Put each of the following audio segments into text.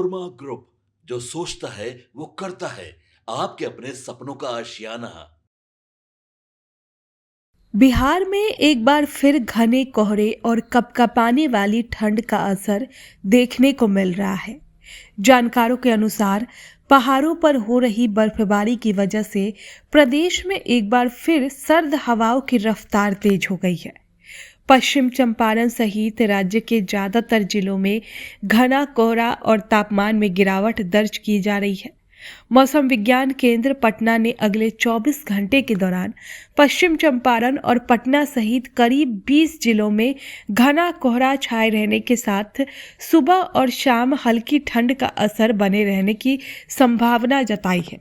Korma group, जो सोचता है वो करता है। आपके अपने सपनों का आशियाना। बिहार में एक बार फिर घने कोहरे और कपकपाने वाली ठंड का असर देखने को मिल रहा है। जानकारों के अनुसार पहाड़ों पर हो रही बर्फबारी की वजह से प्रदेश में एक बार फिर सर्द हवाओं की रफ्तार तेज हो गई है। पश्चिम चंपारण सहित राज्य के ज्यादातर जिलों में घना कोहरा और तापमान में गिरावट दर्ज की जा रही है। मौसम विज्ञान केंद्र पटना ने अगले 24 घंटे के दौरान पश्चिम चंपारण और पटना सहित करीब 20 जिलों में घना कोहरा छाए रहने के साथ सुबह और शाम हल्की ठंड का असर बने रहने की संभावना जताई है।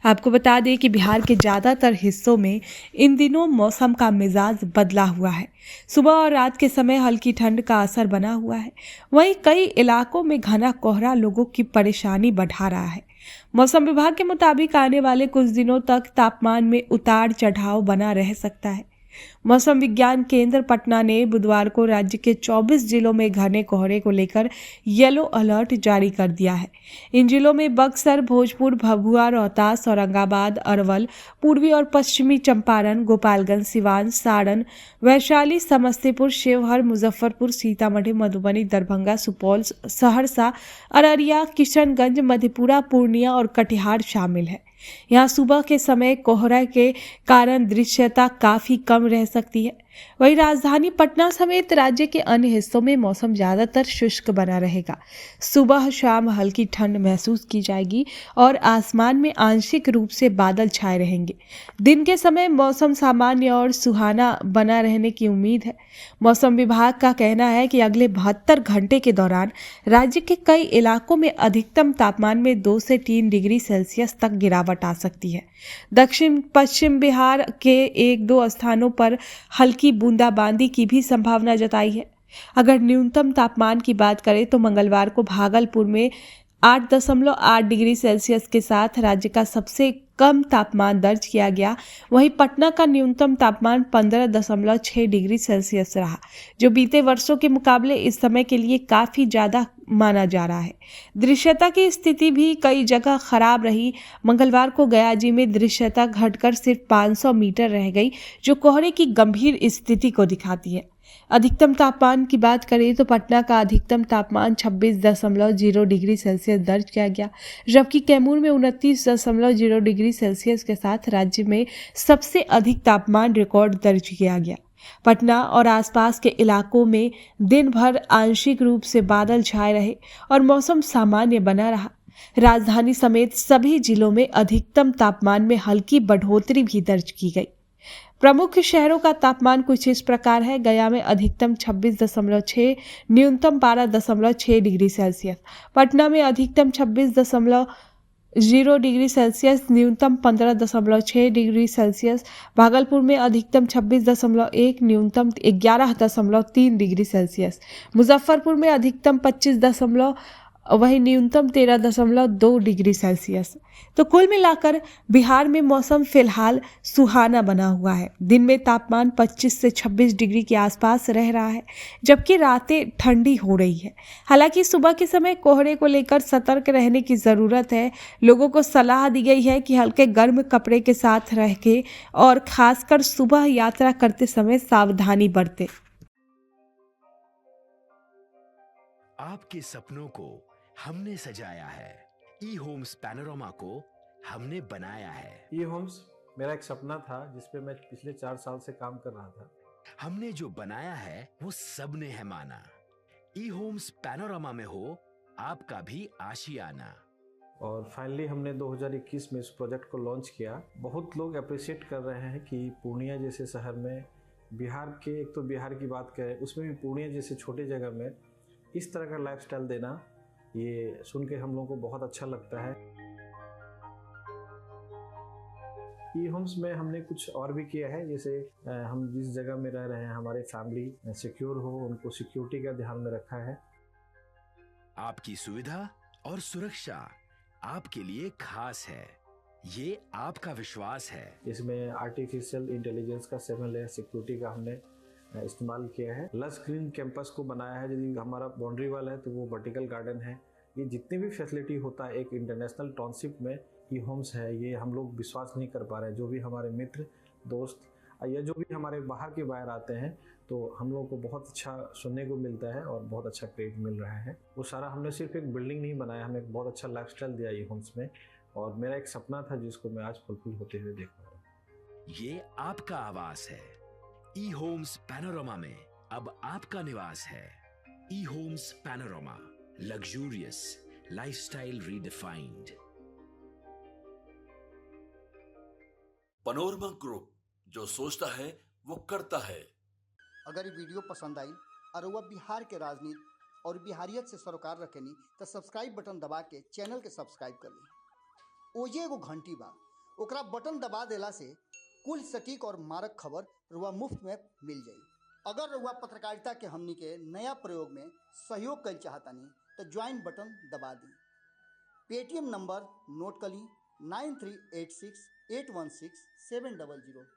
आपको बता दें कि बिहार के ज़्यादातर हिस्सों में इन दिनों मौसम का मिजाज बदला हुआ है। सुबह और रात के समय हल्की ठंड का असर बना हुआ है। वहीं कई इलाकों में घना कोहरा लोगों की परेशानी बढ़ा रहा है। मौसम विभाग के मुताबिक आने वाले कुछ दिनों तक तापमान में उतार चढ़ाव बना रह सकता है। मौसम विज्ञान केंद्र पटना ने बुधवार को राज्य के 24 जिलों में घने कोहरे को लेकर येलो अलर्ट जारी कर दिया है। इन जिलों में बक्सर, भोजपुर, भभुआ, रोहतास, औरंगाबाद, अरवल, पूर्वी और पश्चिमी चंपारण, गोपालगंज, सिवान, सारण, वैशाली, समस्तीपुर, शिवहर, मुजफ्फरपुर, सीतामढ़ी, मधुबनी, दरभंगा, सुपौल, सहरसा, अररिया, किशनगंज, मधेपुरा, पूर्णिया और कटिहार शामिल है। यहाँ सुबह के समय कोहरा के कारण दृश्यता काफी कम रह सकती है। वहीं राजधानी पटना समेत राज्य के अन्य हिस्सों में मौसम ज्यादातर शुष्क बना रहेगा। सुबह शाम हल्की ठंड महसूस की जाएगी और आसमान में आंशिक रूप से बादल छाए रहेंगे। दिन के समय मौसम सामान्य और सुहाना बना रहने की उम्मीद है। मौसम विभाग का कहना है कि अगले 72 घंटे के दौरान राज्य के कई इलाकों में अधिकतम तापमान में 2 से 3 डिग्री सेल्सियस तक गिरावट आ सकती है। दक्षिण पश्चिम बिहार के एक दो स्थानों पर हल्की बूंदाबांदी की भी संभावना जताई है। अगर न्यूनतम तापमान की बात करें तो मंगलवार को भागलपुर में 8.8 डिग्री सेल्सियस के साथ राज्य का सबसे कम तापमान दर्ज किया गया। वहीं पटना का न्यूनतम तापमान 15.6 डिग्री सेल्सियस रहा, जो बीते वर्षों के मुकाबले इस समय के लिए काफ़ी ज़्यादा माना जा रहा है। दृश्यता की स्थिति भी कई जगह खराब रही। मंगलवार को गयाजी में दृश्यता घटकर सिर्फ 500 मीटर रह गई, जो कोहरे की गंभीर स्थिति को दिखाती है। अधिकतम तापमान की बात करें तो पटना का अधिकतम तापमान 26.0 डिग्री सेल्सियस दर्ज किया गया, जबकि कैमूर में 29.0 डिग्री सेल्सियस के साथ राज्य में सबसे अधिक तापमान रिकॉर्ड दर्ज किया गया। पटना और आसपास के इलाकों में दिन भर आंशिक रूप से बादल छाए रहे और मौसम सामान्य बना रहा। राजधानी समेत सभी जिलों में अधिकतम तापमान में हल्की बढ़ोतरी भी दर्ज की गई। प्रमुख शहरों का तापमान कुछ इस प्रकार है। गया में अधिकतम 26.6, न्यूनतम 12.6 डिग्री सेल्सियस। पटना में अधिकतम 26.0 डिग्री सेल्सियस, न्यूनतम 15.6 डिग्री सेल्सियस। भागलपुर में अधिकतम 26.1, न्यूनतम 11.3 डिग्री सेल्सियस। मुजफ्फरपुर में अधिकतम 25, वहीं न्यूनतम 13.2 डिग्री सेल्सियस। तो कुल मिलाकर बिहार में मौसम फिलहाल सुहाना बना हुआ है। दिन में तापमान 25 से 26 डिग्री के आसपास रह रहा है, जबकि रातें ठंडी हो रही है। हालांकि सुबह के समय कोहरे को लेकर सतर्क रहने की ज़रूरत है। लोगों को सलाह दी गई है कि हल्के गर्म कपड़े के साथ रह के और खासकर सुबह यात्रा करते समय सावधानी बरतें। आपके सपनों को हमने सजाया है। ई होम्स पैनोरामा को हमने बनाया है। ई होम्स मेरा एक सपना था जिस पे मैं पिछले 4 साल से काम कर रहा था। हमने जो बनाया है वो सबने है माना। ई होम्स पैनोरामा में हो आपका भी आशियाना। और फाइनली हमने 2021 में इस प्रोजेक्ट को लॉन्च किया। बहुत लोग अप्रिशिएट कर रहे हैं कि पूर्णिया जैसे शहर में, बिहार के, एक तो बिहार की बात करें उसमें भी पूर्णिया जैसे छोटे जगह में इस तरह का लाइफस्टाइल देना, ये सुन के हम लोगों को बहुत अच्छा लगता है। ई होम्स में हमने कुछ और भी किया है, जैसे हम जिस जगह में रह रहे हैं हमारे फैमिली सिक्योर हो, उनको सिक्योरिटी का ध्यान में रखा है। आपकी सुविधा और सुरक्षा आपके लिए खास है, ये आपका विश्वास है। इसमें आर्टिफिशियल इंटेलिजेंस का 7 लेयर सिक्योरिटी का हमने इस्तेमाल किया है। लस ग्रीन कैंपस को बनाया है। यदि हमारा बाउंड्री वाल है तो वो वर्टिकल गार्डन है, ये जितनी भी फैसिलिटी होता है एक इंटरनेशनल टाउनशिप में ई होम्स है, ये हम लोग विश्वास नहीं कर पा रहे हैं। जो भी हमारे मित्र दोस्त या जो भी हमारे बाहर आते हैं तो हम लोग को बहुत अच्छा सुनने को मिलता है और बहुत अच्छा क्रेडिट मिल रहा है। वो सारा हमने सिर्फ एक बिल्डिंग नहीं बनाया, हमें एक बहुत अच्छा लाइफस्टाइल दिया ई होम्स में, और मेरा एक सपना था जिसको मैं आज फुलफिल होते हुए देख पा रहा हूँ। ये आपका आवास है। ई होम्स पैनोरामा में अब आपका निवास है। E Homes Panorama, luxurious lifestyle redefined. Panorama group, जो सोचता है वो करता है। अगर ये वीडियो पसंद आई और वह बिहार के राजनीति और बिहारियत से सरोकार रखेनी तो सब्सक्राइब बटन दबा के चैनल के सब्सक्राइब कर ली। ओजे एगो घंटी बा, ओकरा बटन दबा देला से कुल सटीक और मारक खबर रुआ मुफ्त में मिल जाई। अगर रुआ पत्रकारिता के हमनी के नया प्रयोग में सहयोग कर चाहतानी तो ज्वाइन बटन दबा दी। पेटीएम नंबर नोट कर ली 9386816700।